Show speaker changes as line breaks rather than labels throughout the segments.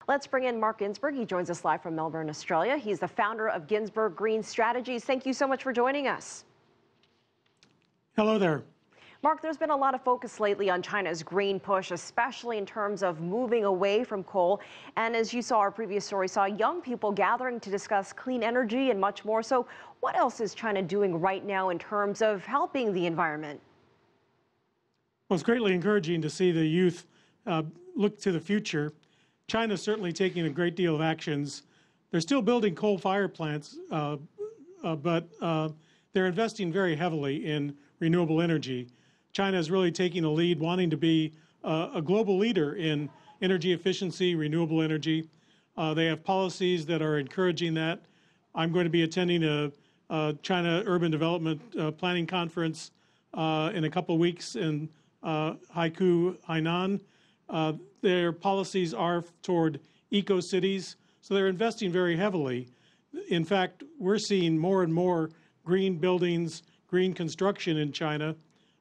Let's bring in Mark Ginsberg. He joins us live from Melbourne, Australia. He's the founder of Ginsberg Green Strategies. Thank you so much for joining us.
Hello there.
Mark, there's been a lot of focus lately on China's green push, especially in terms of moving away from coal. And as you saw, our previous story saw young people gathering to discuss clean energy and much more. So what else is China doing right now in terms of helping the environment?
Well, it's greatly encouraging to see the youth look to the future. China's certainly taking a great deal of actions. They're still building coal-fired plants, but they're investing very heavily in renewable energy. China is really taking a lead, wanting to be a global leader in energy efficiency, renewable energy. They have policies that are encouraging that. I'm going to be attending a China Urban Development Planning Conference in a couple of weeks in Haikou, Hainan. Their policies are toward eco-cities, so they're investing very heavily. In fact, we're seeing more and more green buildings, green construction in China,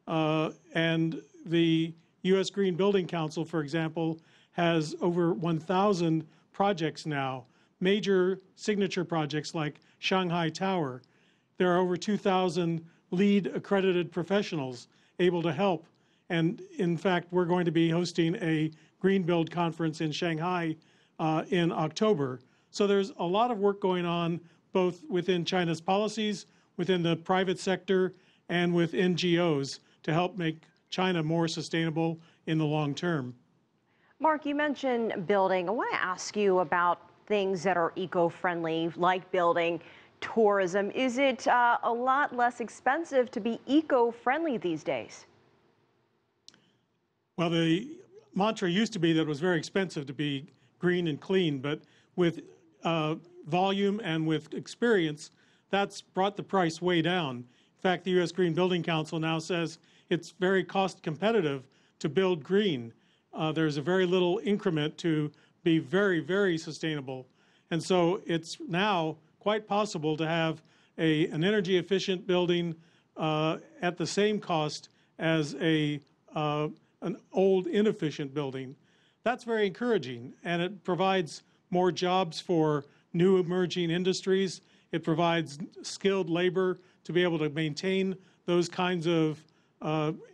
and the U.S. Green Building Council, for example, has over 1,000 projects now, major signature projects like Shanghai Tower. There are over 2,000 LEED accredited professionals able to help. And in fact, we're going to be hosting a Green Build conference in Shanghai in October. So there's a lot of work going on, both within China's policies, within the private sector, and with NGOs to help make China more sustainable in the long term.
Mark, you mentioned building. I want to ask you about things that are eco-friendly, like building, tourism. Is it a lot less expensive to be eco-friendly these days?
Well, the mantra used to be that it was very expensive to be green and clean, but with volume and with experience, that's brought the price way down. In fact, the U.S. Green Building Council now says it's very cost competitive to build green. There's a very little increment to be very, very sustainable. And so it's now quite possible to have an energy efficient building at the same cost as an old inefficient building. That's very encouraging, and it provides more jobs for new emerging industries. It provides skilled labor to be able to maintain those kinds of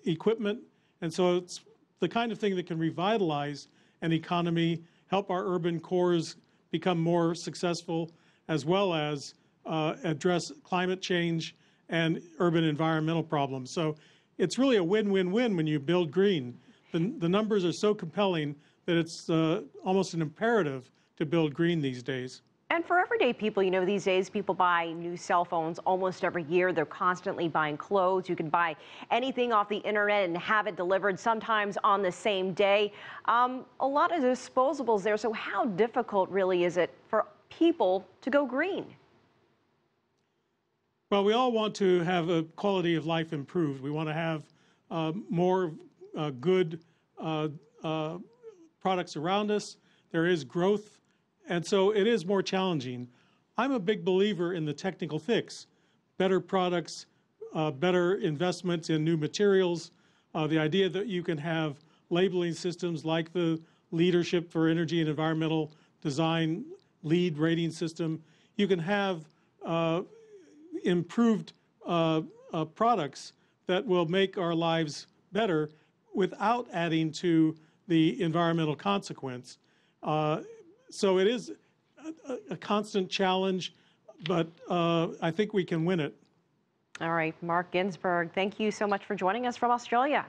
equipment. And so it's the kind of thing that can revitalize an economy, help our urban cores become more successful, as well as address climate change and urban environmental problems. So it's really a win-win-win when you build green. The numbers are so compelling that it's almost an imperative to build green these days.
And for everyday people, you know, these days people buy new cell phones almost every year. They're constantly buying clothes. You can buy anything off the internet and have it delivered sometimes on the same day. A lot of disposables there. So how difficult really is it for people to go green?
Well, we all want to have a quality of life improved. We want to have more good products around us. There is growth. And so it is more challenging. I'm a big believer in the technical fix. Better products, better investments in new materials, the idea that you can have labeling systems like the Leadership for Energy and Environmental Design LEED rating system. You can have improved products that will make our lives better without adding to the environmental consequence. So it is a constant challenge, but I think we can win it.
All right, Mark Ginsberg, thank you so much for joining us from Australia.